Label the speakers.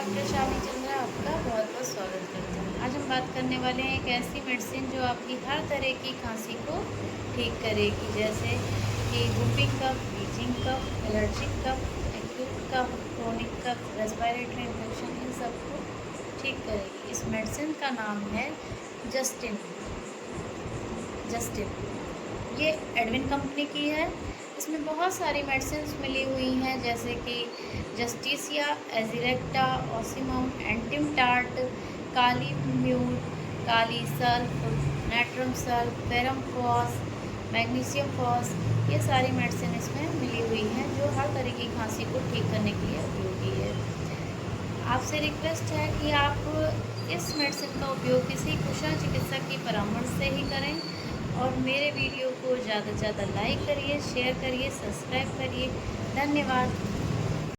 Speaker 1: Doctor Shavani Chandra आपका बहुत बहुत स्वागत करता हूँ। आज हम बात करने वाले हैं एक ऐसी मेडिसिन जो आपकी हर तरह की खांसी को ठीक करेगी, जैसे कि वूपिंग कफ, वीजिंग कफ, एलर्जिक कफ, एक्यूट कफ, क्रोनिक कफ, रेस्पिरेटरी इन्फेक्शन, इन सबको ठीक करेगी। इस मेडिसिन का नाम है जस्टिन। ये एडविन कंपनी की है। इसमें बहुत सारी मेडिसिन मिली हुई हैं, जैसे कि जस्टिसिया, एजिरेक्टा, ocimum, antim tart, kali mur, kali sulph, natrum sulph, ferrum phos, magnesium phos, ये सारी मेडिसिन इसमें मिली हुई हैं जो हर तरह की खांसी को ठीक करने के लिए उपयोगी है। आपसे रिक्वेस्ट है कि आप इस मेडिसिन का उपयोग किसी कुशल चिकित्सक की परामर्श से ही करें और मेरे वीडियो को ज़्यादा से ज़्यादा लाइक करिए, शेयर करिए, सब्सक्राइब करिए। धन्यवाद।